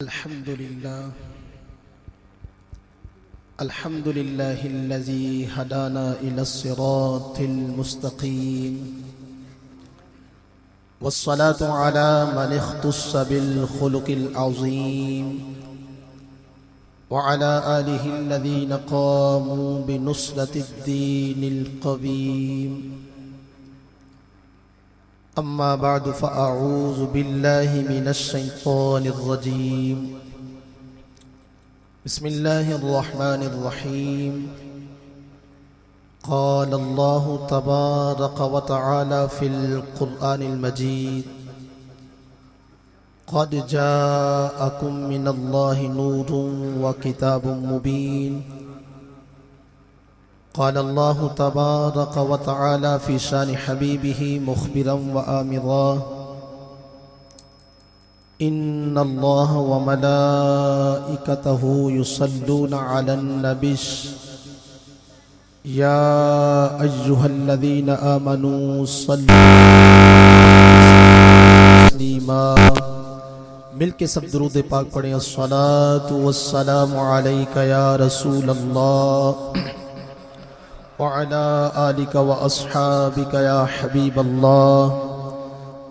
अल्हम्दुलिल्लाहिल्लज़ी हदाना इलस्सिरातिल मुस्तक़ीम वस्सलातु अला मन इख्तस्स बिल खुलुक़िल अज़ीम व अला आलिहिल्लज़ीना क़ामू बिनुस्रतिद्दीनिल क़वीम। अम्मा बअदु फ़अऊज़ु बिल्लाहि मिनश शैतानिर रजीम। बिस्मिल्लाहिर्रहमानिर्रहीम। क़ाल अल्लाहु तबारक व तआला फ़िल क़ुरआनिल मजीद क़द जाअकुम मिनल्लाहि नूरुन व किताबुम मुबीन। क़ाल अल्लाहु तबारक व तआला फ़ी शानि हबीबिही मुख़बिरन व आमिरा इन्नल्लाह व मलाइकतहु युसल्लूना अलन नबिय्य या अय्युहल्लज़ीना आमनू सल्लु तस्लीमा। मिलके सब दुरूद पाक पढ़ें। अस्सलातु वस्सलामु अलैका या रसूलल्लाह व अला आलिका व अस्हाबिका या हबीबल्लाह।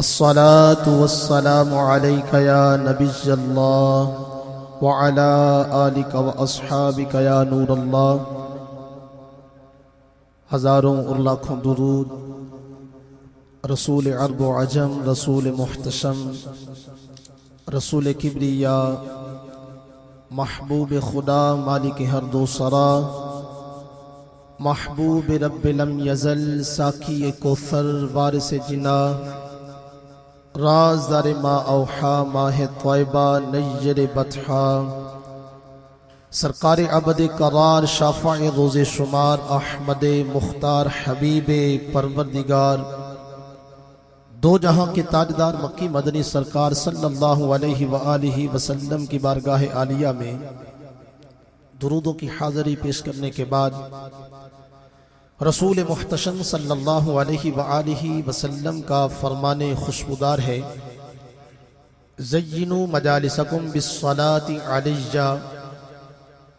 अस्सलातु वस्सलामु अलैका या नबिय्यल्लाह व अला आलिका व अस्हाबिका या नूरल्लाह। हज़ारों और लाखों दुरूद रसूल अरब व अजम, रसूल मुहतशम, रसूल किब्रिया, महबूब खुदा, मालिक हर दो सरा, महबूब रब्ब लम यज़ल, साकी कौसर, वारिस जिना, राज़दार मा औहा, माह तौबा, नय्यर बतहा, सरकार अबद करार, शाफ़ाए रोज़े शुमार, अहमद मुख्तार, हबीब परवरदिगार, दो जहां के ताजदार, मक्की मदनी सरकार सल्लल्लाहु अलैहि व आलिहि वसल्लम की बारगाह आलिया में दुरूदों की हाज़री पेश करने के बाद रसूल मुहतशम सल्लल्लाहु अलैहि व आलिहि वसल्लम का फरमाने खुशबूदार है, ज़य्यिनू मजालिसकुम बिस्सलाति अलैया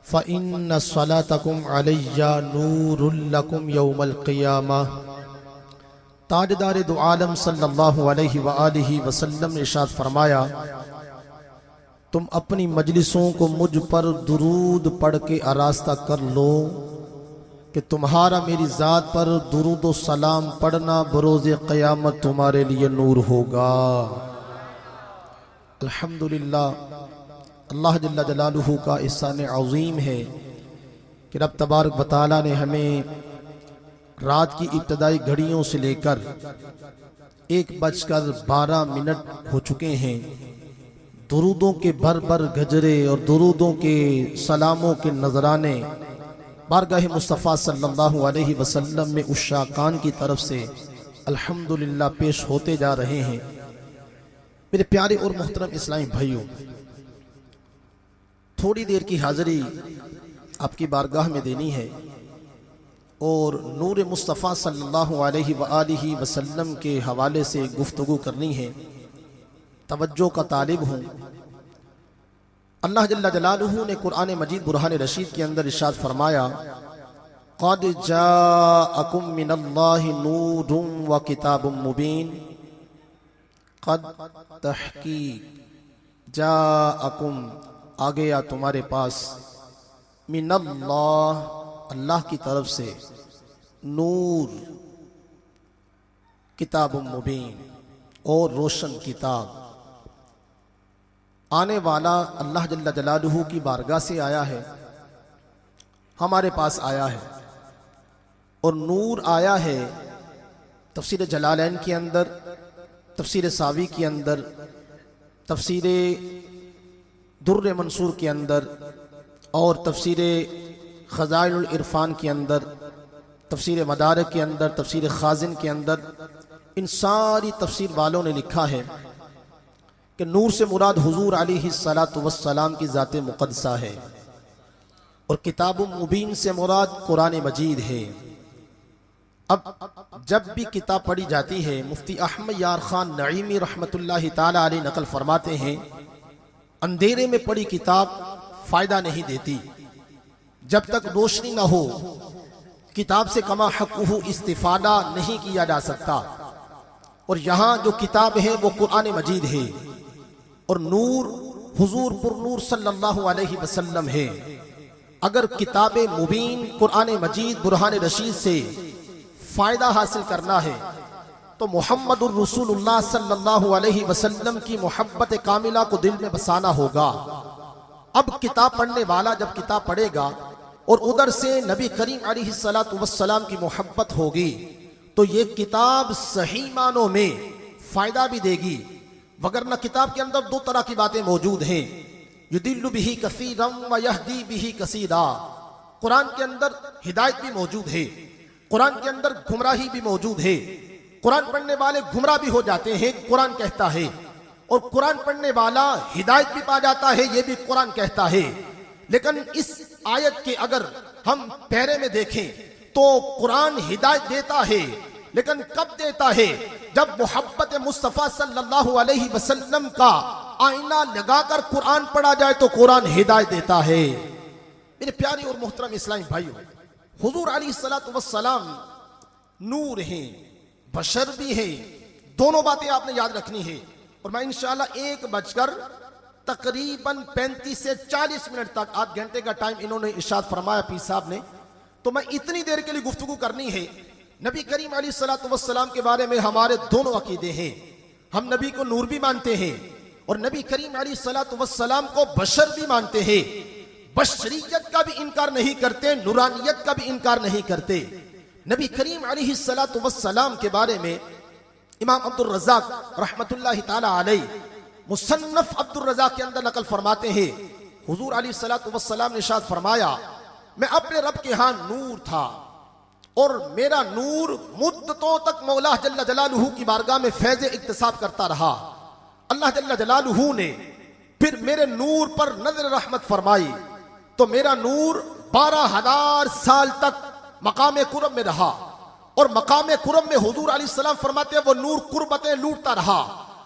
फ़इन्न सलातकुम अलैया नूरुल लकुम यौमल क़ियामा। ताजदार दो आलम सल्लल्लाहु अलैहि व आलिहि वसल्लम ने इरशाद फरमाया, तुम अपनी मजलिसों को मुझ पर दुरूद पढ़ के आरास्ता कर लो कि तुम्हारा मेरी ज़ात पर दुरूद व सलाम पढ़ना बरोज़े क़यामत तुम्हारे लिए नूर होगा। अल्हम्दुलिल्लाह, अल्लाह जल्ला जलालुहु का एहसान अज़ीम है कि रब तबारक व तआला ने हमें रात की इब्तदाई घड़ियों से लेकर 1:12 हो चुके हैं, दुरूदों के भर भर गजरे और दुरूदों के सलामों के नजराने बारगाह मुस्तफ़ा सल्लल्लाहु अलैहि वसल्लम में उस शाकान की तरफ से अल्हम्दुलिल्लाह पेश होते जा रहे हैं। मेरे प्यारे और मोहतरम इस्लामी भाइयों, थोड़ी देर की हाज़री आपकी बारगाह में देनी है और नूर मुस्तफ़ा सल्लल्लाहु अलैहि व आलिहि वसल्लम के हवाले से गुफ्तगू करनी है। तवज्जो का तालिब हूँ। अल्लाह जल्ला जलालुहु ने कुरान मजीद बुरहान रशीद के अंदर इरशाद फरमाया, क़द जाअकुम मिनल्लाहि नूरुन व किताबुम मुबीन। क़द तहक़ीक़, जाअकुम आ गया तुम्हारे पास, मिनल्लाह अल्लाह की तरफ से, नूर किताबुम मुबीन और रोशन किताब। आने वाला अल्लाह जल्ला जलालुहु की बारगाह से आया है, हमारे पास आया है। और नूर आया है तफसीर जलालैन के अंदर, तफसीर सावी के अंदर, तफसीर दुर्र मंसूर के अंदर और तफसीर ख़ज़ाइनुल इरफान के अंदर, तफसीर मदारिक के अंदर, तफसीर खाजिन के अंदर, इन सारी तफसीर वालों ने लिखा है कि नूर से मुराद हुजूर अलैहिस्सलातु वस्सलाम की ज़ात मुक़द्दसा है और किताब मुबीन से मुराद कुरान मजीद है। अब जब भी किताब पढ़ी जाती है, मुफ्ती अहमद यार खान नईमी रहमतुल्लाहि ताला अलैह नकल फरमाते हैं अंधेरे में पड़ी किताब फायदा नहीं देती। जब तक रोशनी ना हो किताब से कमा हक़्क़ुहु इस्तिफादा नहीं किया जा सकता। और यहाँ जो किताब है वो कुरान मजीद है और नूर हुजूर पुरनूर सल्लल्लाहु अलैहि वसल्लम है। अगर किताब मुबीन कुरान मजीद बुरहान रशीद से फायदा हासिल करना है तो मुहम्मदुर रसूलुल्लाह सल्लल्लाहु अलैहि वसल्लम की मोहब्बत कामिला को दिल में बसाना होगा। अब किताब पढ़ने वाला जब किताब पढ़ेगा और उधर से नबी करीम अलैहिस्सलातु वस्सलाम की मोहब्बत होगी तो ये किताब सही मानों में फायदा भी देगी। वगरना किताब के अंदर दो तरह की बातें मौजूद हैं, युदिल्लु बिही कसीरम व यहदी बिही कसीरा। कुरान के अंदर हिदायत भी मौजूद है, कुरान के अंदर गुमराही भी मौजूद है। कुरान पढ़ने वाले गुमराह भी हो जाते हैं, कुरान कहता है, और कुरान पढ़ने वाला हिदायत भी पा जाता है, ये भी कुरान कहता है। लेकिन इस आयत के अगर हम पहरे में देखें तो कुरान हिदायत देता है, लेकिन कब देता है? जब मोहब्बत मुस्तफ़ा सल्लल्लाहु अलैहि वसल्लम का आईना लगाकर कुरान पढ़ा जाए तो कुरान हिदायत देता है। मेरे प्यारे और मोहतरम इस्लामी भाइयों, हुजूर अलैहिस्सलातु वस्सलाम नूर हैं, बशर भी हैं, दोनों बातें आपने याद रखनी है। और मैं इंशाअल्लाह 1 तकरीबन 35 से 40 मिनट तक, आध घंटे का टाइम इन्होंने इरशाद फरमाया पीर साहब ने, तो मैं इतनी देर के लिए गुफ्तगू करनी है। नबी करीम अलैहिस्सलातु वस्सलाम के बारे में हमारे दोनों अकीदे हैं। हम नबी को नूर भी मानते हैं और नबी करीम अलैहिस्सलातु वस्सलाम को बशर भी मानते हैं। बशरियत का भी इनकार नहीं करते, नूरानियत का भी इनकार नहीं करते। नबी करीम अलैहिस्सलातु वस्सलाम के बारे में इमाम अब्दुल रज़्ज़ाक रहमतुल्लाहि ताला अलैह मुसन्नफ अब्दुल रज़्ज़ाक के अंदर नकल फरमाते हैं, हुजूर अलैहिस्सलातु वस्सलाम ने इरशाद फरमाया, मैं अपने रब के यहाँ नूर था और मेरा नूर मुद्दतों तक मौला जल्ल जलालुहु की बारगाह में फैज़ इक्तिसाब करता रहा। अल्लाह जल्ल जलालुहु ने फिर मेरे नूर पर नजर रहमत फरमाई तो मेरा नूर 12,000 साल तक मकाम कुरब में रहा। और मकाम कुरब में हुजूर अलैहिस्सलाम फरमाते हैं वो नूर कुर्बतें लूटता रहा।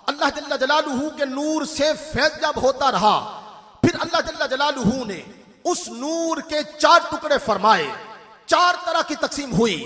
अल्लाह जल्ल जलालुहु के नूर से फैज़ जब होता रहा, फिर अल्लाह जल्ल जलालुहु ने उस नूर के 4 टुकड़े फरमाए, 4 तरह की तकसीम हुई।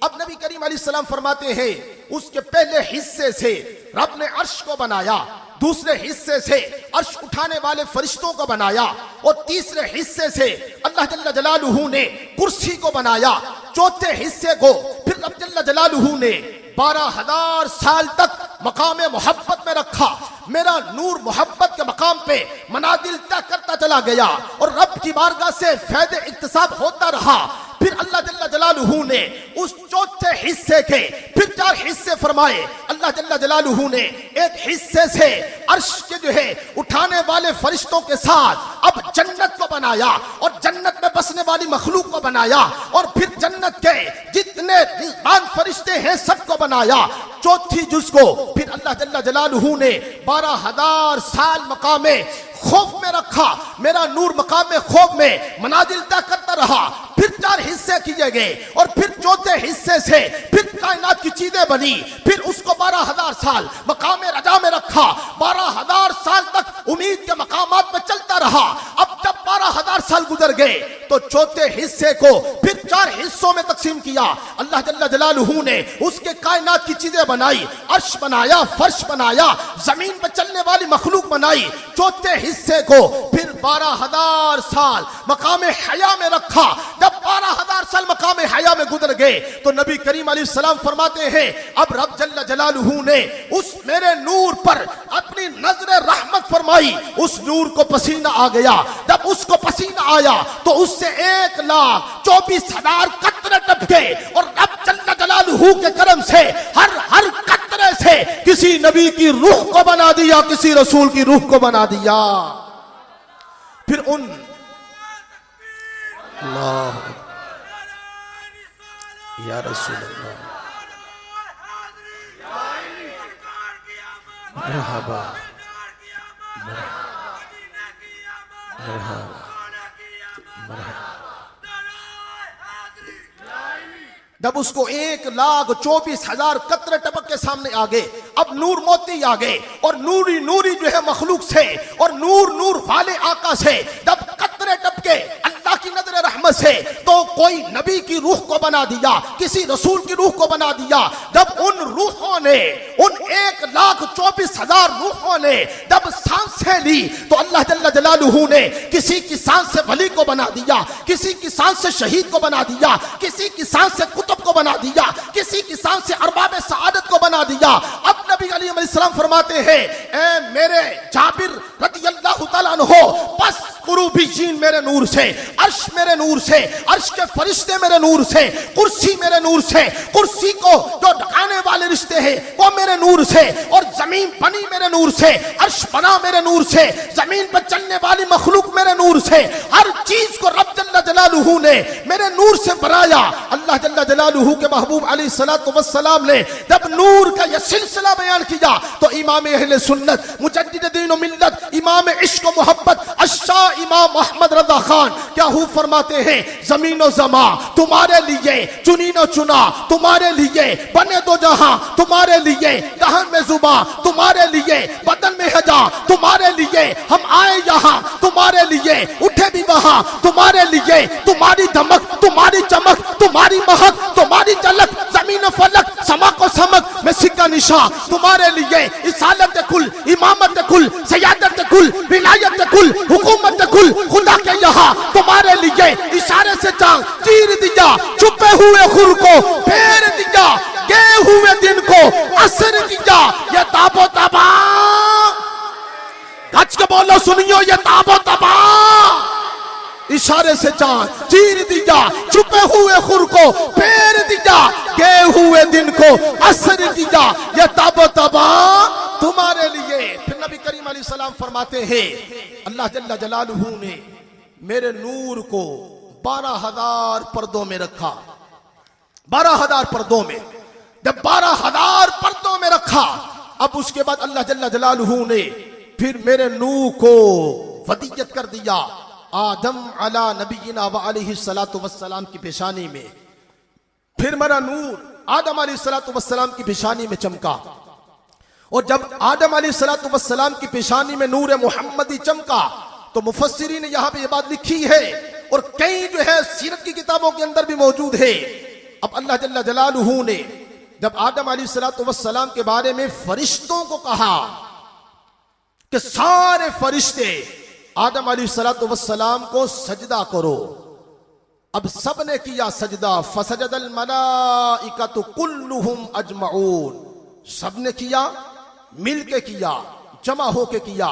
अब नबी करीम अलैहिस्सलाम फरमाते हैं उसके पहले हिस्से से रब ने अर्श को बनाया, दूसरे हिस्से से अर्श उठाने वाले फरिश्तों को बनाया और तीसरे हिस्से से अल्लाह जल्ल जलालुहु ने कुर्सी को बनाया। चौथे हिस्से को फिर रब जल्ल जलालुहु ने 12,000 साल तक मकाम मोहब्बत में रखा। मेरा नूर मोहब्बत के मकाम पे मनाजिल तय करता चला गया और रब की बारगाह से फैज़ इक्तिसाब होता रहा। फिर अल्लाह जल्ल जलालुहु ने उस चौथे हिस्से के फिर 4 हिस्से फरमाए। अल्लाह जल्ल जलालुहु ने एक हिस्से से अर्श के जो है उठाने वाले फरिश्तों के साथ अब जन्नत को बनाया और जन्नत में बसने वाली मखलूक को बनाया और फिर जन्नत के जितने रिज़वान फरिश्ते हैं सबको बनाया। चौथी जुज़ को फिर अल्लाह जल्ल जलालुहु ने 12,000 साल मकामे खौफ में रखा। मेरा नूर मकाम में खौफ में मनाजिल तय करता रहा। फिर 4 हिस्से किए गए और फिर चौथे हिस्से से फिर कायनात की चीजें बनी। फिर उसको 12,000 साल मकाम रजा में रखा। 12,000 साल तक उम्मीद के मकामात में चलता रहा। अब जब 12,000 साल गुजर गए तो चौथे हिस्से को फिर 4 हिस्सों में तकसीम किया। अल्लाह जल्ल जलालुहु ने उसके कायनात की चीजें बनाई, अर्श बनाया, फर्श बनाया, जमीन पर चलने वाली मखलूक बनाई। चौथे हिस्से को फिर 12,000 साल मकाम हया में रखा। जब 12,000 साल मकाम हया में गुजर गए तो नबी करीम अलैहिस्सलाम फरमाते हैं अब रब जल्ल जलालुहु ने उस मेरे नूर पर अपनी नजर रहमत फरमाई। उस नूर को पसीना आ गया। जब उसको पसीना आया तो उससे 1,24,000 कतरे टपके और रब जल्ल जलालुहु के करम से हर कतरे से किसी नबी की रूह को बना दिया, किसी रसूल की रूह को बना दिया। फिर उन अल्लाह या रसूल अल्लाह मरहबा मरहबा जब उसको 1,24,000 कतरे टपक के सामने आ गए। अब नूर मोती आ गए और नूरी नूरी जो है मखलूक से और नूर नूर वाले आका से जब कतरे टपके अल्लाह की नजर रहमत से, तो कोई नबी की रूह को बना दिया, किसी रसूल की रूह को बना दिया। जब उन रूहों ने, उन 1,24,000 रूहों ने जब सांसें ली, तो अल्लाह जल्ल जलालुहू ने किसी की सांस से वली को बना दिया, किसी की सांस से शहीद को बना दिया, किसी की सांस से कुतुब को बना दिया, किसी की सांस से अरबाब सआदत को बना दिया। अब नबी अलैहिस्सलाम फरमाते हैं, ए मेरे जाबिर रज़ियल्लाहु तआला अन्हु, बस कुरूबीन मेरे नूर से, अर्श मेरे नूर से, अर्श के फरिश्ते मेरे नूर से, कुर्सी मेरे नूर से, कुर्सी को जो ढकाने वाले रिश्ते हैं वो मेरे नूर से, और जमीन बनी मेरे नूर से, अर्श बना मेरे नूर से, जमीन पर चलने वाली मखलूक मेरे नूर से, हर चीज को रब जल्ल जलालुहू ने मेरे नूर से बनाया। अल्लाह जल्ल जलालुहू के महबूब अलैहिस्सलातु वस्सलाम ने जब नूर का यह सिलसिला बयान किया, तो इमाम अहले सुन्नत, मुजद्दिद दीन व मिल्लत, इमाम इश्क व मोहब्बत अश्शा इमाम मोहम्मद रज़ा खान क्या हूँ फरमाते हैं, जमीन व ज़मा तुम्हारे लिए, चुनी न चुना तुम्हारे लिए, बने दो जहां तुम्हारे लिए, दहन में जुबा तुम्हारे लिए, बदन में हजा तुम्हारे लिए, हम आए यहाँ तुम्हारे लिए, उठे भी वहां तुम्हारे लिए, तुम्हारी धमक तुम्हारी चमक तुम्हारी महक तुम्हारी झलक, जमीन फलक समा को समक में सिक्का निशा तुम्हारे लिए, इसालत कुल इमामत कुल सयादत कुल विलायत कुल हुकूमत कुल, खुदा के यहाँ तुम्हारे लिए, इशारे से चांद चीर दिया, छुपे हुए खुर को फेर दिया, गए हुए दिन को असर किया, ये ताबो तबा गच के बोलो सुनियो, ये ताबो तबा, इशारे से चांद चीर दिया, छुपे हुए खुर को फेर दिया, गए हुए दिन को असर किया, ये ताबो तबा तुम्हारे लिए। फिर नबी करीम अलैहिस्सलाम फरमाते हैं, अल्लाह जल्ल जलालुहू ने मेरे नूर को 12,000 पर्दों में रखा, 12,000 पर्दों में। जब 12,000 पर्दों में रखा, अब उसके बाद अल्लाह जल्ल जलालुहू ने फिर मेरे नूर को वदियत कर दिया आदम अला नबीना व अलैहिस्सलातु वस्सलाम की पेशानी में। फिर मेरा नूर आदम अलैहिस्सलातु वस्सलाम की पेशानी में चमका, और जब आदम अलैहिस्सलातु वस्सलाम की पेशानी में नूर मोहम्मदी चमका, तो मुफस्सिरीन ने यहां पे ये बात लिखी है, और कई जो है सीरत की किताबों के अंदर भी मौजूद है। अब अल्लाह जल्ल जलालुहू ने जब आदम अलैहिस्सलातु वस्सलाम के बारे में फरिश्तों को कहा कि सारे फरिश्ते आदम अलैहिस्सलातु वस्सलाम को सजदा करो, अब सब ने किया सजदा, फसजदल मलाइकतु कुल्लुहुम अजमऊन, सब ने किया, मिल के किया, जमा होके किया,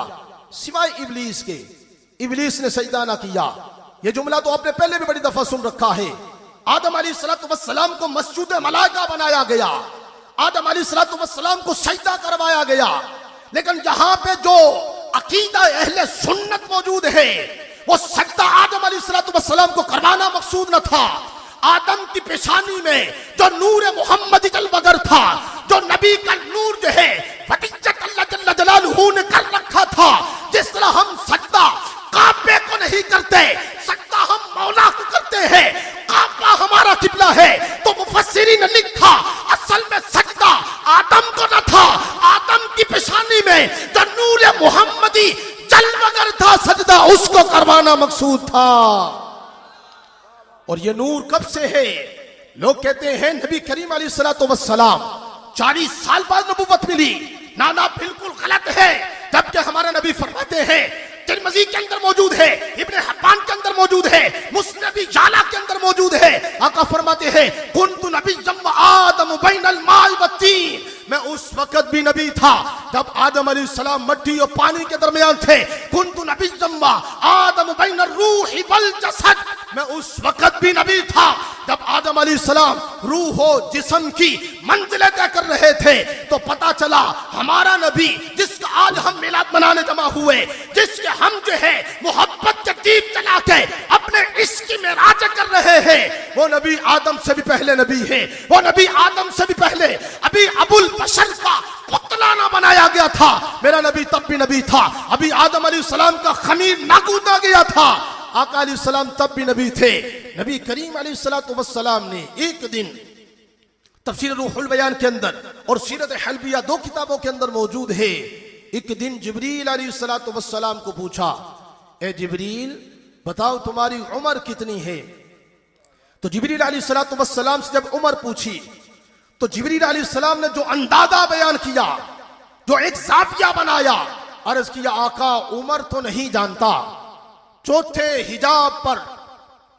सिवाय इब्लीस के। इब्लीस ने सजदा ना किया। यह जुमला तो आपने पहले भी बड़ी दफा सुन रखा है। आदम अलैहिस्सलातु वस्सलाम को मस्जूद मलाइका बनाया गया, आदम अलैहिस्सलातु वस्सलाम को सजदा करवाया गया, लेकिन यहां पे जो अकीदा अहले सुन्नत मौजूद है, वो सजदा आदम अलैहिस्सलातु वस्सलाम को करवाना मकसूद न था। आदम की पेशानी में जो नूर मोहम्मदी जलवगर था, जो नबी का नूर जो है वदियत अल्लाह जल्ल जलालुहू ने कर रखा था। जिस तरह हम सजदा काबे को नहीं करते, सजदा हम मौला को करते हैं, काबा हमारा किबला है, तो मुफस्सिरीन ने लिखा असल में सजदा आदम को न था, आदम की पेशानी में जो नूर मोहम्मदी जलवगर था, सजदा उसको करवाना मकसूद था। और ये नूर कब से है? लोग कहते हैं नबी करीम अलैहिस्सलातु वस्सलाम 40 साल बाद नबूवत मिली। ना ना, बिल्कुल गलत है। जबकि हमारा नबी फरमाते हैं, तिरमिज़ी के अंदर मौजूद है, इब्ने हिब्बान के अंदर मौजूद है, मुस्नद जाला के अंदर मौजूद है। आका फरमाते हैं, कुन्तु नबिय्यम व आदम बैनल माइ व तीन, मैं उस वक्त भी नबी था जब आदम अलैहिस्सलाम मट्टी और पानी के दरमियान थे। कुन्तु नबिय्यम व आदम बैनर रूहि वल जसद, मैं उस वक्त भी नबी था जब आदम अलैहिस्सलाम रूह और जिस्म की मंजिलें तय कर रहे थे। तो पता चला हमारा नबी, जिसका आज हम मिलाद मनाने जमा हुए, जिसके हम जो है मोहब्बत के दीप जला के अपने इश्क की मेराज कर रहे हैं, वो नबी आदम से भी पहले नबी है। वो नबी आदम से भी पहले अभी अबुल बशर का पुतला ना बनाया गया था, मेरा नबी तब भी नबी था। अभी आदम अलैहिस्सलाम का खमीर ना कूदा गया था, आका अलैहिस्सलाम तब भी नबी थे। नबी करीम अलैहिस्सलातु वस्सलाम ने एक दिन तफसीर रूहुल बयान के अंदर और सीरत हलबिया 2 किताबों के अंदर मौजूद है। एक दिन जिब्रील अलैहिस्सलातु वस्सलाम को पूछा, ए जिब्रील बताओ तुम्हारी उम्र कितनी है? तो जिब्रील अलैहिस्सलातु वस्सलाम से जब उम्र पूछी तो जिब्रील अलैहिस्सलाम ने जो अंदाजा बयान किया, जो एक जाफिया बनाया, अर्ज किया आका उम्र तो नहीं जानता, चौथे हिजाब पर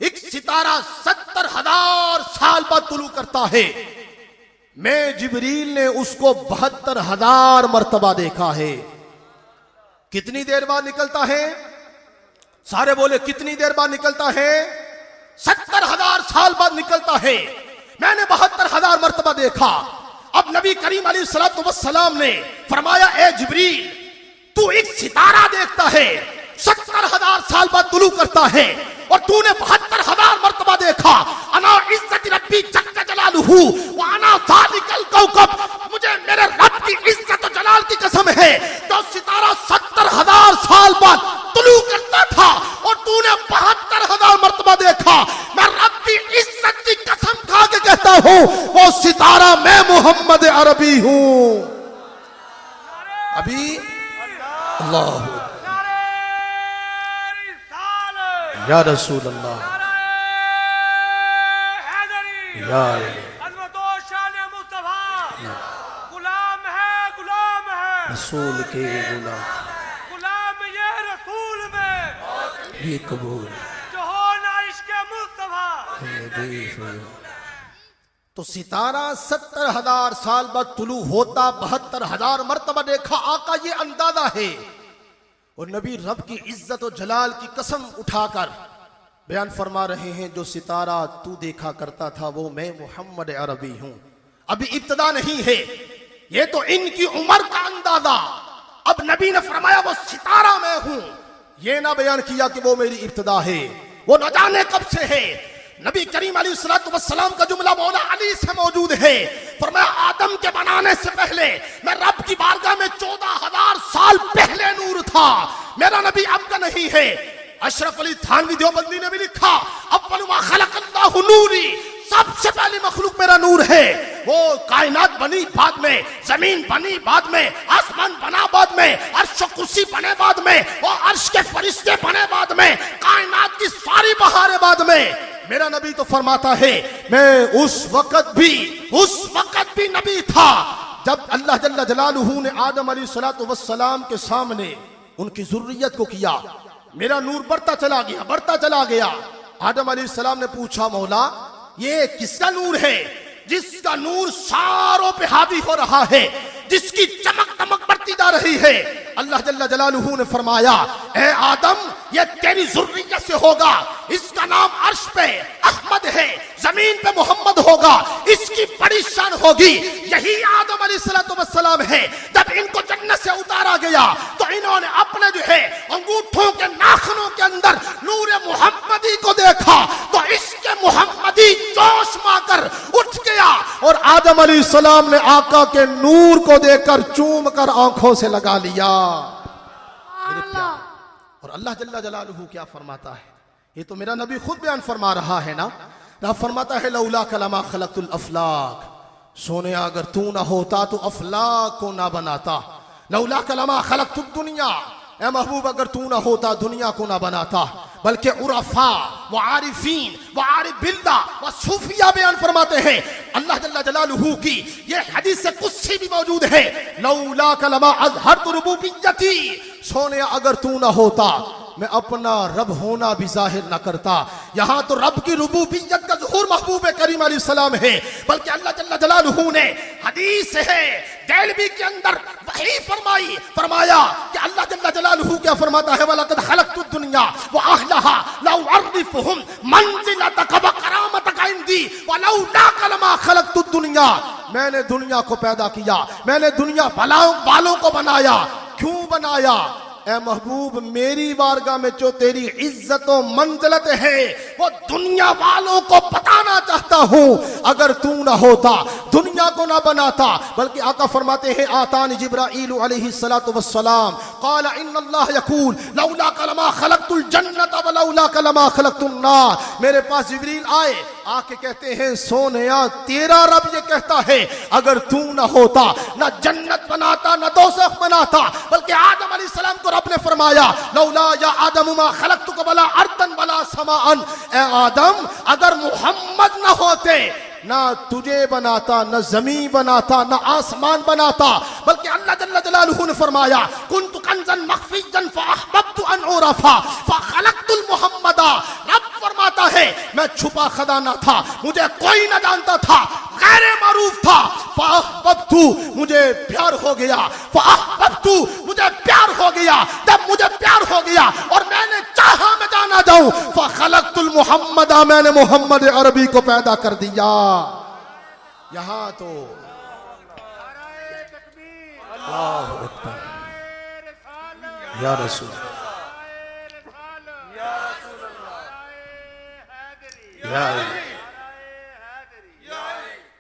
एक सितारा 70,000 साल बाद तुलू करता है। मैं जिब्रील ने उसको 72,000 मर्तबा देखा है। कितनी देर बाद निकलता है? सारे बोले कितनी देर बाद निकलता है? 70,000 साल बाद निकलता है। मैंने 72,000 मर्तबा देखा। अब नबी करीम अलैहिस्सलातु वस्सलाम ने फरमाया, ए जिब्रील तू एक सितारा देखता है, 70,000 साल बाद तुलू करता है और तूने 72,000 मर्तबा देखा। अना इज्जत रब्बी जल्ल जलालुहु व अना ज़ालिकल कौकब, मुझे मेरे रब की इज्जत और जलाल की कसम है तो सितारा 70,000 साल बाद तुलू करता था और तूने 72,000 मर्तबा देखा। मैं रब की इज्जत की कसम खा के कहता हूं वो सितारा मैं मोहम्मद अरबी हूं। अभी अल्लाह या रसूल अल्लाह या गुलाम है रसूल के गुलाम ये रसूल में भी कबूल जो हो ना इश्क़ मुस्तफा। तो सितारा 70,000 साल बाद तुलू होता, 72,000 मर्तबा देखा। आका ये अंदाजा है और नबी रब की इज्जत और जलाल की कसम उठाकर बयान फरमा रहे हैं, जो सितारा तू देखा करता था वो मैं मोहम्मद अरबी हूं। अभी इब्तदा नहीं है, ये तो इनकी उम्र का अंदाजा। अब नबी ने फरमाया वो सितारा मैं हूं, ये ना बयान किया कि वो मेरी इब्तदा है, वो न जाने कब से है। नबी करीम अलैहिस्सलातु वस्सलाम का जुमला मौला अली से मौजूद है। फरमाया आदम के बनाने से पहले मैं रब की बारगाह में 14,000 साल पहले नूर था। मेरा नबी अब का नहीं है। अशरफ अली थानवी देवबंदी ने भी लिखा, अव्वलु मा खलक़ल्लाहु नूरी, सबसे पहली मखलूक मेरा नूर है। वो कायनात बनी बाद में, जमीन बनी बाद में, आसमान बना बाद में, अर्श कुर्सी बने बाद में, वो अर्श के फरिश्ते बने बाद में, कायनात की सारी बहारें बाद में। मेरा नबी तो फरमाता है मैं उस वक्त भी नबी था जब अल्लाह जल्ल जलालुहू ने आदम अलैहिस्सलातु वस्सलाम के सामने उनकी जुर्रियत को किया। मेरा नूर बढ़ता चला गया। आदम अलैहिस्सलाम ने पूछा, मौला ये किसका नूर है? जिसका नूर सारों पे हावी हो रहा है, जिसकी चमक दमक बढ़ती जा रही है। अल्लाह जल्ल जलालुहू ने फरमाया, ए आदम ये तेरी जुर्रियत से होगा, इसका नाम अर्श पे अहमद है, जमीन पे मोहम्मद होगा, इसकी बड़ी शान होगी। यही आदम अलैहिस्सलातु वस्सलाम है। जब इनको जन्नत से उतारा गया तो इन्होंने अपने जो है अंगूठों के नाखूनों के अंदर नूर मोहम्मदी को देखा तो इसके मोहम्मदी जोश माकर उठ गया और आदम अलैहिस्सलाम ने आका के नूर को देखकर चूम कर आंखों से लगा लिया। मेरे प्यार, और अल्लाह जल्ल जलालुहू क्या फरमाता है, ये तो मेरा नबी खुद बयान फरमा रहा है ना। रब फरमाता है लौला कलमा खलक़तुल अफलाक, सोने अगर तू ना होता तो अफलाक को ना बनाता। लौला कलमा खलक़तुद दुनिया, ए महबूब अगर तू ना होता दुनिया को ना बनाता। बल्कि उरफा व आरिफीन व आरिफ बिल्ला व सूफिया बयान फरमाते हैं अल्लाह जल्ल जलालुहू की ये हदीस से कुछ भी मौजूद है, लौला कलमा अज़हरतु रुबूबिय्यती, सोने अगर तू ना होता मैं अपना रब होना भी जाहिर ना करता। यहां तो रब की रुबूबियत का ज़ुहूर महबूब करीम अलैहिस्सलाम है। बल्कि अल्लाह जल्ल जलालुहू ने हदीस है देलवी के अंदर वही फरमाया कि अल्लाह जल्ल जलालुहू क्या फरमाता है, वलक़द खलक़तुद दुनिया व अहलहा लौ अरिफुहुम मंज़िलतक व करामतक इंदी वलौला कलमा खलक़तुद दुनिया। मैंने दुनिया को पैदा किया, मैंने दुनिया वालों को बनाया। क्यों बनाया? ए महबूब मेरी बारगाह में जो तेरी इज्जत और मंजिलत है वो दुनिया वालों को बताना चाहता हूं। अगर तू ना होता दुनिया को ना बनाता। बल्कि आका फरमाते हैं आतानी जिब्राईल अलैहिस्सलातु वस्सलाम क़ाल इन्नल्लाह यक़ूल लौला कलमा खलक़तुल जन्नत व लौला लौला कलमा खलक़तुन्नार, मेरे पास जिब्रील आए, आके कहते हैं सोनिया तेरा रब ये कहता है अगर तू ना होता ना जन्नत बनाता ना दोज़ख बनाता, बल्कि आदम अलैहिस्सलाम को रब ने फरमाया लौला या आदम मा खलक़तुका वला अर्दन वला समाअन, ए आदम अगर मोहम्मद ना होते ना तुझे बनाता ना जमीन बनाता ना आसमान बनाता, बल्कि अल्लाह जल्ल जलालुहु ने फरमाया कुन्तु कंज़न मख़फ़िय्यन फ़अहबब्तु अन उरफ़ा फ़ख़लक़तुल मुहम्मदा, रब फरमाता है मैं छुपा खजाना था, मुझे कोई न जानता था, गैर मारूफ था, फ़अहबब्तु मुझे प्यार हो गया, फ़अहबब्तु मुझे प्यार हो गया, जब मुझे प्यार हो गया और मैंने चाहा मैं जाना जाऊं, फ़ख़लक़तुल मुहम्मदा, मैंने मोहम्मद अरबी को पैदा कर दिया। यहाँ तो अल्लाहु अकबर या रसूल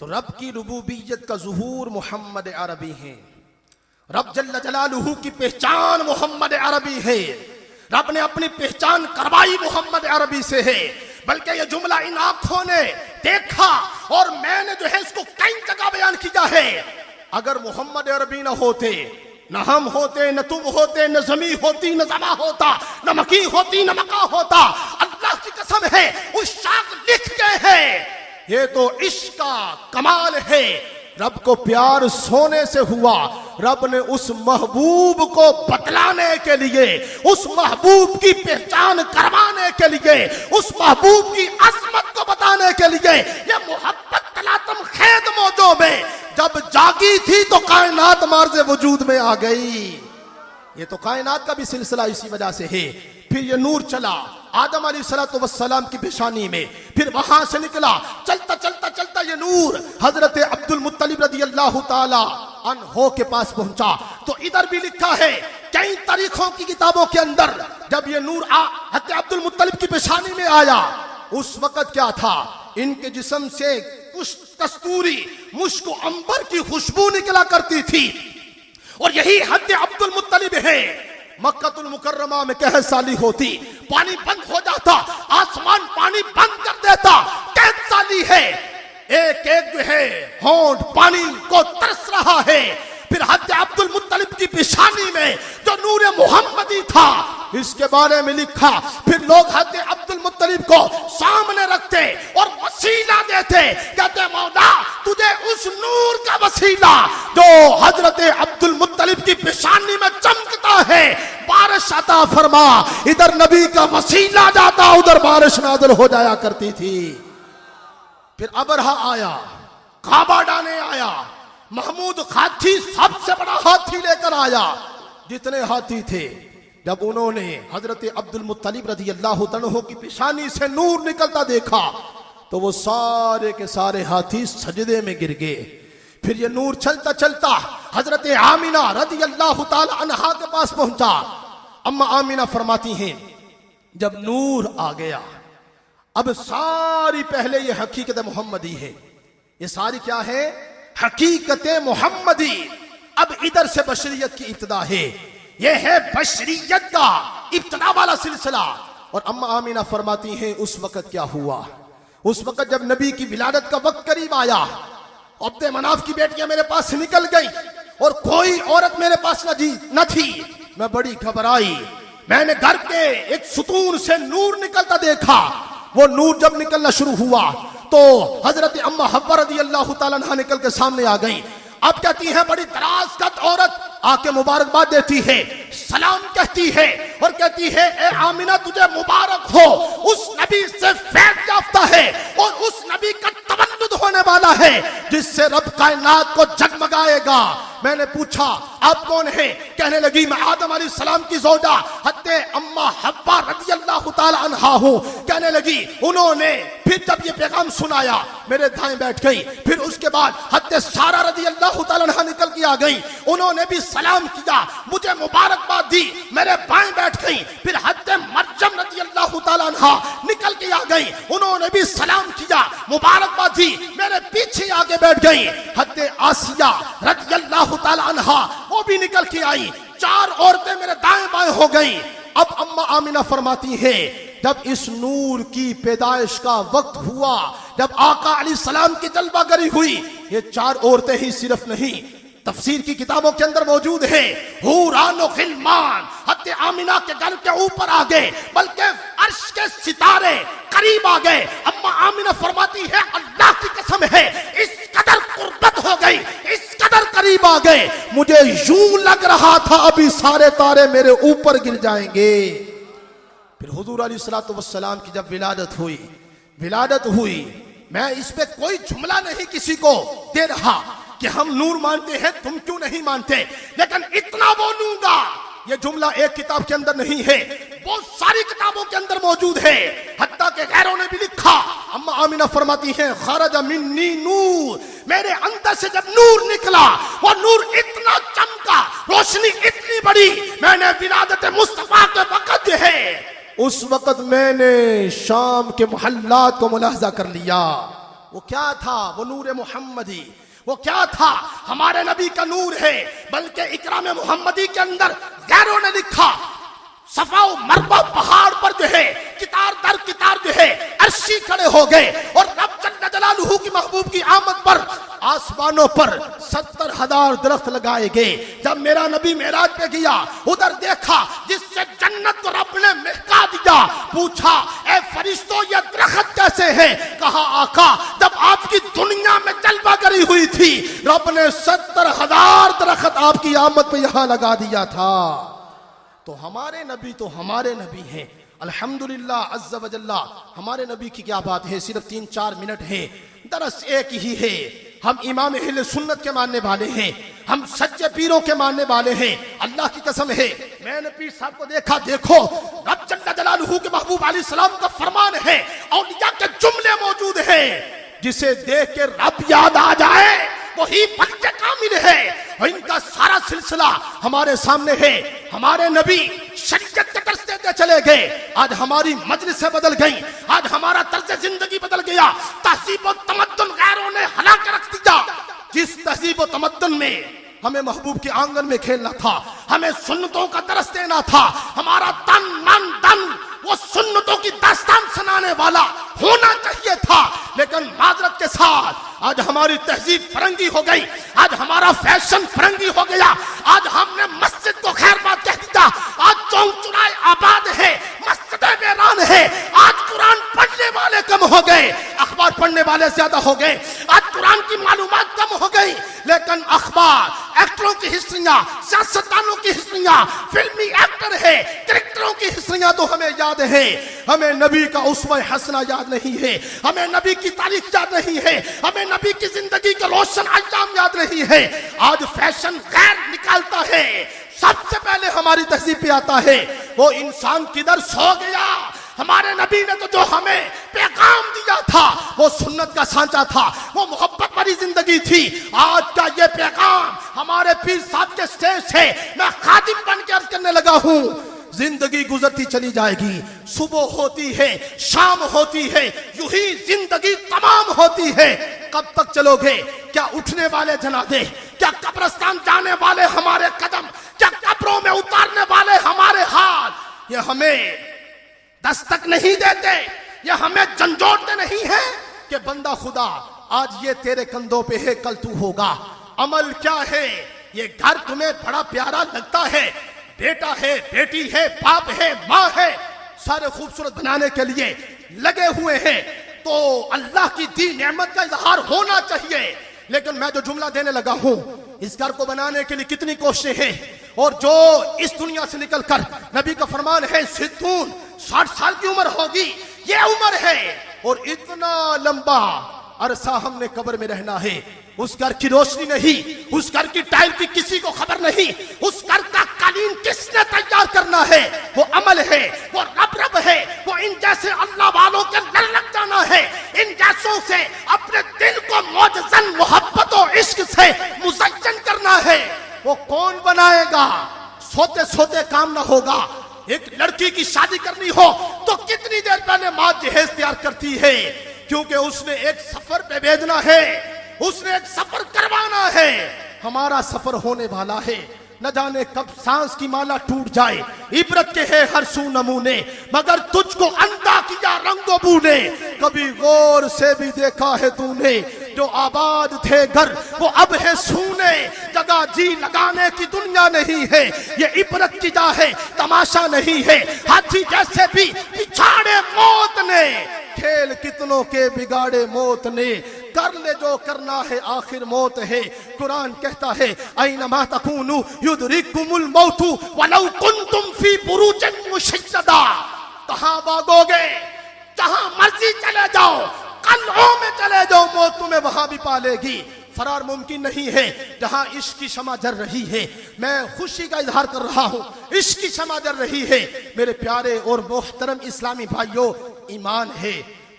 तो रब की रुबूबियत का ज़ुहूर मोहम्मद अरबी है, रब जल्ल जलालुहु की पहचान मोहम्मद अरबी है, रब ने अपनी पहचान करवाई मोहम्मद अरबी से है, बल्कि यह जुमला इन आंखों ने देखा और मैंने जो है इसको कई जगह बयान किया है। अगर मोहम्मद अरबी न होते, न हम होते, न तुम होते, न जमी होती, न जमा होता, न मकी होती, न मका होता, अल्लाह की कसम है उस शाख लिख गए हैं। ये तो इश्क का कमाल है, रब को प्यार सोने से हुआ, रब ने उस महबूब को बतलाने के लिए, उस महबूब की पहचान करवाने के लिए, उस महबूब की अजमत को बताने के लिए ये मोहब्बत तलातम खेद मौजों में जब जागी थी तो कायनात मार्ज़े वजूद में आ गई। ये तो कायनात का भी सिलसिला इसी वजह से है। फिर ये नूर चला आदम अलैहिस्सलातु वस्सलाम की पेशानी में, फिर वहां से निकला, चलता चलता चलता ये नूर हजरत अब्दुल मुत्तलिब रज़ियल्लाहु ताला अन्हो के पास पहुंचा। तो इधर भी लिखा है कई तारीखों की किताबों के अंदर, जब ये नूर हजरत अब्दुल मुत्तलिब की पेशानी में आया उस वक्त क्या था, इनके जिस्म से कस्तूरी मुश्क अंबर की खुशबू निकला करती थी, और यही हद अब्दुल मुत्तलिब है। मक्कातुल मुकर्रमा में कहर साली होती, पानी बंद हो जाता, आसमान पानी बंद कर देता, कैद साली है, एक एक जो है होंठ पानी को तरस रहा है। फिर हद अब्दुल मुत्तलिब की पेशानी में जो नूर मोहम्मदी था इसके बारे में लिखा। फिर लोग हद अब्दुल मुत्तलिब को सामने रखते और वसीला देते, कहते मौला तुझे उस नूर का वसीला जो हजरत अब्दुल मुत्तलिब की पेशानी में चमकता है बारिश अता फरमा। इधर नबी का वसीला जाता, उधर बारिश नाज़िल हो जाया करती थी। फिर अबरहा आया, काबा डाने आया, महमूद हाथी सबसे बड़ा हाथी लेकर आया, जितने हाथी थे। जब उन्होंने हजरत अब्दुल मुत्तलिब रज़ियल्लाहु अन्हु की पेशानी से नूर निकलता देखा तो वो सारे के सारे हाथी सजदे में गिर गए। फिर ये नूर चलता चलता हजरत आमिना रज़ियल्लाहु ताला अन्हा के पास पहुंचा। अम्मा आमिना फरमाती हैं जब नूर आ गया, अब सारी पहले ये हकीकत मोहम्मदी है, ये सारी क्या है, हकीकत मोहम्मदी। अब इधर से बशरियत की इब्तिदा है, यह है बशरियत का इब्तिदा वाला सिलसिला। और अम्मा आमिना फरमाती हैं उस वक्त क्या हुआ, उस वक्त जब नबी की विलादत का वक्त करीब आया, अब्दे मनाफ की बेटियां मेरे पास से निकल गई और कोई औरत मेरे पास न थी। मैं बड़ी घबराई, मैंने घर के एक सुतून से नूर निकलता देखा। वो नूर जब निकलना शुरू हुआ तो हजरत अम्मा हव्वा रज़ियल्लाहु ताला अन्हा निकल के सामने आ गई। अब कहती है बड़ी दराज कद औरत आके मुबारकबाद देती है, सलाम कहती है और कहती है ए आमिना तुझे मुबारक हो, उस नबी से फैज़ याफ्ता है और उस नबी का तवल्लुद होने वाला है जिससे रब कायनात को जगमगाएगा। मैंने पूछा आप कौन है, कहने लगी मैं आदम अलैहिस्सलाम की ज़ौजा हत्ते अम्मा हव्वा रज़ियल्लाहु ताला अन्हा हूं। कहने लगी उन्होंने फिर जब ये पैगाम सुनाया मेरे दाएं बैठ गई। फिर उसके बाद हत्ते सारा रज़ियल्लाहु ताला अन्हा निकल के आ गई, उन्होंने भी सलाम किया, मुझे मुबारकबाद दी, मेरे बाएं बैठ गई। फिर हत्ते मरियम रज़ियल्लाहु ताला अन्हा निकल के आ गई, उन्होंने भी सलाम किया, मुबारकबाद दी, मेरे पीछे आगे बैठ गई। हत्ते आसिया रज़ियल्लाहु ताला अन्हा वो भी निकल के आई, चार औरतें मेरे दाएं बाएं हो गई। अब अम्मा आमिना फरमाती है जब इस नूर की पैदाइश का वक्त हुआ, जब आका अलैहिस्सलाम की जलवागरी हुई, ये 4 औरतें ही सिर्फ नहीं, तफसीर की किताबों के अंदर मौजूद है, हूरान और खिलमान हत्ते आमिना के घर के ऊपर आ गए, बल्कि अर्श के सितारे करीब आ गए। अम्मा आमिना फरमाती है अल्लाह की कसम है, इस कदर कुर्बत हो गई, इस कदर करीब आ गए, मुझे यूं लग रहा था अभी सारे तारे मेरे ऊपर गिर जाएंगे। फिर हुजूर अलैहिस्सलातु वस्सलाम की जब विलादत हुई, मैं इस पे कोई जुमला नहीं किसी को दे रहा कि हम नूर मानते हैं, तुम क्यों नहीं मानते, लेकिन इतना बोलूंगा, ये जुमला एक किताब के अंदर नहीं है, बहुत सारी किताबों के अंदर मौजूद है, हत्ता के गैरों ने भी लिखा। अम्मा आमिना फरमाती हैं खरज मिन्नी नूर, मेरे अंदर से जब नूर निकला, वो नूर इतना चमका, रोशनी इतनी बड़ी, मैंने विलादत मुस्तफा के वक्त जो है, उस वक्त मैंने शाम के मोहल्लात को मुलाहजा कर लिया। वो क्या था? वो नूर मुहम्मदी, वो क्या था? हमारे नबी का नूर है। बल्कि इकराम मुहम्मदी के अंदर गैरों ने लिखा, सफा मरवा पहाड़ पर जो है कितार दर कितार जो है अर्शी खड़े हो गए, और रब जल्ल जलालुहु की महबूब की आमद पर आसमानों पर 70,000 दरख्त लगाए गए। जब मेरा नबी मेराज पे गया, उधर देखा जिससे जन्नत को रब ने महका दिया, पूछा ए फरिश्तों ये दरख्त कैसे है? कहा आका जब आपकी दुनिया में जलवागरी हुई थी, रब ने 70,000 दरख्त आपकी आमद पे यहां लगा दिया था। तो हमारे नबी हैं, अल्हम्दुलिल्लाह अज़्ज़ा वजल्ला। हमारे नबी की क्या बात है, सिर्फ 3-4 मिनट है, दरस एक ही है। हम इमाम अहले सुन्नत के मानने वाले हैं, हम सच्चे पीरों के मानने वाले हैं। अल्लाह की कसम है, मैंने पीर साहब को देखा, देखो रब जल्ल जलालुहु के महबूब अलैहिस्सलाम का फरमान है, औलिया के जुमले मौजूद है, जिसे देख के रब याद आ जाए वही बख्शे कामिल है। और इनका सारा सिलसिला हमारे सामने है। हमारे नबी शरीयत के दर्स देते चले गए, आज हमारी मजलिसें बदल गई, आज हमारा तर्ज जिंदगी बदल गया। तहजीब और तमद्दुन गैरों ने हला के रख दिया। जिस तहजीब और तमद्दुन में हमें महबूब के आंगन में खेलना था, हमें सुन्नतों का दर्स देना था, हमारा तन मन धन वो सुन्नतों की दास्तान सुनाने वाला होना चाहिए था, लेकिन माजरत के साथ आज हमारी तहजीब फरंगी हो गई, आज हमारा फैशन फरंगी हो गया, आज हमने मस्जिद को खैरबाद कह दिया, आज चौक चुराए आबाद है, मस्जिदें वीरान है, आज कुरान पढ़ने वाले कम हो गए, अखबार पढ़ने वाले ज्यादा हो गए, आज कुरान की मालूमात कम हो गई, लेकिन अखबार एक्टरों की हिस्ट्रियां, सियासतदानों की हिस्ट्रियां, फिल्मी एक्टर है, क्रिकेटरों की हिस्ट्रियां तो हमें याद है। हमें नबी का उसवा हसना याद नहीं है, हमें नबी की तारीख याद नहीं है, हमें नबी की जिंदगी के रोशन अंजाम याद नहीं है। आज फैशन गैर निकालता है, सबसे पहले हमारी तहजीब पे आता है वो इंसान किधर सो गया। हमारे नबी ने तो जो हमें पैगाम दिया था वो सुन्नत का सांचा था, वो मोहब्बत भरी जिंदगी थी। आज का ये पैगाम हमारे पीर साहब के स्टेज से मैं खादिम बन के अर्ज करने लगा हूँ। जिंदगी गुजरती चली जाएगी, सुबह होती है, शाम होती है, यूं ही जिंदगी तमाम होती है। कब तक चलोगे? क्या उठने वाले जनाजे, क्या कब्रिस्तान जाने वाले हमारे कदम, क्या कब्रों में उतारने वाले हमारे हाथ, ये हमें दस्तक नहीं देते, ये हमें झंझोड़ते नहीं है कि बंदा खुदा आज ये तेरे कंधों पे है, कल तू होगा। अमल क्या है? ये घर तुम्हें बड़ा प्यारा लगता है, बेटा है, बेटी है, बाप है, माँ है, सारे खूबसूरत बनाने के लिए लगे हुए हैं, तो अल्लाह की दी नेमत का इजहार होना चाहिए। लेकिन मैं जो जुमला देने लगा हूं, इस घर को बनाने के लिए कितनी कोशिशें हैं, और जो इस दुनिया से निकलकर नबी का फरमान है सिद्धून 60 साल की उम्र होगी, ये उम्र है, और इतना लंबा अरसा हमने कब्र में रहना है। उस घर की रोशनी नहीं, उस घर की टाइल की किसी को खबर नहीं, उस घर का कालीन किसने तैयार करना है, वो अमल है, वो रब है, वो इन जैसे अल्लाह वालों के लड़ लग जाना है, इन जैसों से अपने दिल को मौजज़न मोहब्बत और इश्क से मुज़य्यन करना है। वो कौन बनाएगा? सोते सोते काम ना होगा। एक लड़की की शादी करनी हो तो कितनी देर पहले माँ जहेज तैयार करती है, क्योंकि उसने एक सफर पे भेजना है, उसने एक सफर करवाना है। हमारा सफर होने वाला है, न जाने कब सांस की माला टूट जाए। इबरत के है हर सू नमूने, मगर तुझको गबू ने कभी गौर से भी देखा है तूने, जो आबाद थे घर वो अब है सूने, जगह जी लगाने की दुनिया नहीं है, ये इबरत की जा है तमाशा नहीं है। हाथी जैसे भी पिछाड़े मौत ने, खेल कितनों के बिगाड़े मौत ने, कर ले जो करना है आखिर मौत है। कुरान कहता है ऐनमा तकूनु युदरिकुमुल मौतु वलौ कुंतुम फी बुरूजिन मुशय्यदा, कहां भागोगे, जहां मर्जी चले जाओ, कल्हों में चले जाओ, मौत तुम्हें वहां भी पालेगी। फरार मुमकिन नहीं है जहां इश्क की शमा जल रही है। मैं खुशी का इजहार कर रहा हूं, इश्क की शमा जल रही है। मेरे प्यारे और मोहतरम इस्लामी भाइयों, ईमान है,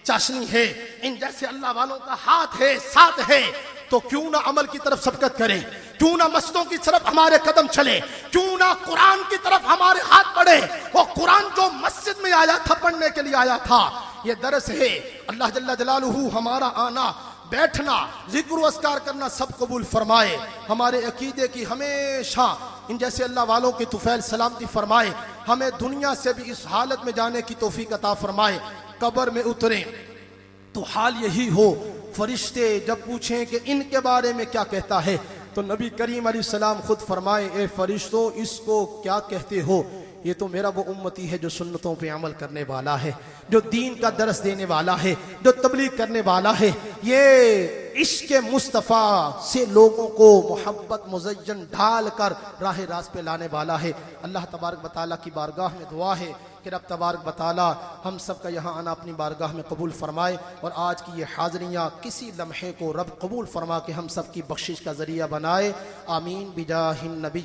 चाशनी है, इन जैसे अल्लाह वालों का हाथ है, साथ है, तो क्यों ना अमल की तरफ सबकत करें, क्यों ना मस्जिदों की तरफ हमारे कदम चले, क्यों ना कुरान की तरफ हमारे हाथ बढ़े। वो कुरान जो मस्जिद में आया था, पढ़ने के लिए आया था, ये दरस है। अल्लाह जल्ला जलालुहु हमारा आना, बैठना, जिक्र अस्कार करना सब कबूल फरमाए। हमारे अकीदे की हमेशा इन जैसे अल्लाह वालों की तुफैल सलामती फरमाए। हमें दुनिया से भी इस हालत में जाने की तौफीक अता फरमाए, कब्र में उतरे तो हाल यही हो, फरिश्ते जब पूछें कि इनके बारे में क्या कहता है, तो नबी करीम अलैहिस्सलाम खुद फरमाए, ए फरिश्तों इसको क्या कहते हो, ये तो मेरा वो उम्मती है जो सुन्नतों पे अमल करने वाला है, जो दीन का दरस देने वाला है, जो तबलीग करने वाला है, ये इश्क मुस्तफ़ा से लोगों को मोहब्बत मुज़य्यन ढाल कर राह रास्त पे लाने वाला है। अल्लाह तबारक व तआला की बारगाह में दुआ है कि रब तबारक व तआला हम सब का यहाँ आना अपनी बारगाह में कबूल फरमाए, और आज की ये हाज़रियाँ किसी लम्हे को रब कबूल फरमा के हम सब की बख्शिश का ज़रिया बनाए। आमीन बिजाहिन नबी।